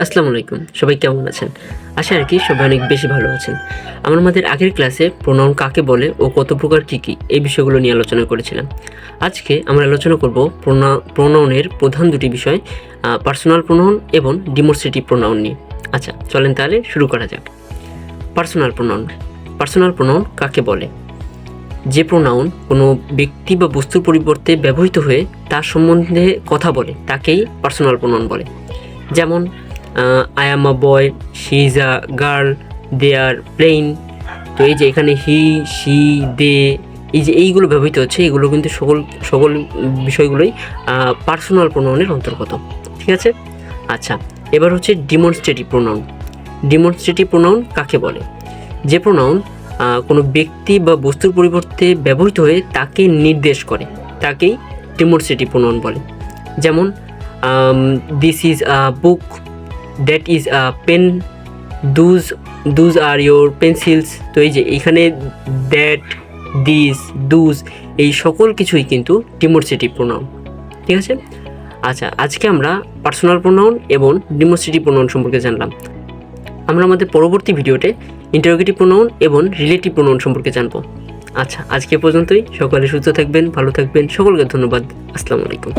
আসসালামু আলাইকুম, সবাই কেমন আছেন? আশা রাখি সবাই অনেক বেশি ভালো আছেন। আমরা আমাদের আগের ক্লাসে প্রোনাউন কাকে বলে ও কত প্রকার কী কী এই বিষয়গুলো নিয়ে আলোচনা করেছিলাম। আজকে আমরা আলোচনা করব প্রোনাউনের প্রধান দুটি বিষয়, পার্সোনাল প্রোনাউন এবং ডিমনস্ট্রেটিভ প্রোনাউন নিয়ে। আচ্ছা, চলেন তাহলে শুরু করা যাক। পার্সোনাল প্রোনাউন কাকে বলে? যে প্রোনাউন কোনো ব্যক্তি বা বস্তুর পরিবর্তে ব্যবহৃত হয়ে তার সম্বন্ধে কথা বলে তাকেই পার্সোনাল প্রোনাউন বলে। যেমন I am a boy, she is a girl, they are playing. তো এই যে এখানে হি, শি, দে, এই যে এইগুলো ব্যবহৃত হচ্ছে, এগুলো কিন্তু সকল বিষয়গুলোই পার্সোনাল প্রোনাউনের অন্তর্গত। ঠিক আছে? আচ্ছা, এবার হচ্ছে ডিমনস্ট্রেটিভ প্রোনাউন কাকে বলে? যে প্রোনাউন কোনো ব্যক্তি বা বস্তুর পরিবর্তে ব্যবহৃত হয়ে তাকে নির্দেশ করে তাকেই ডিমনস্ট্রেটিভ প্রোনাউন বলে। যেমন this is a book, that is a pen, those are your pencils. তো এই যে এইখানে দ্যাট, দিস, দুজ এই সকল কিছুই কিন্তু ডিমনস্ট্রেটিভ প্রোনাউন। ঠিক আছে? আচ্ছা, আজকে আমরা পার্সোনাল প্রোনাউন এবং ডিমনস্ট্রেটিভ প্রোনাউন সম্পর্কে জানলাম। আমরা আমাদের পরবর্তী ভিডিওতে ইন্টারোগেটিভ প্রোনাউন এবং রিলেটিভ প্রোনাউন সম্পর্কে জানবো। আচ্ছা, আজকে পর্যন্তই। সকলে সুস্থ থাকবেন, ভালো থাকবেন। সকলকে ধন্যবাদ। আসসালামু আলাইকুম।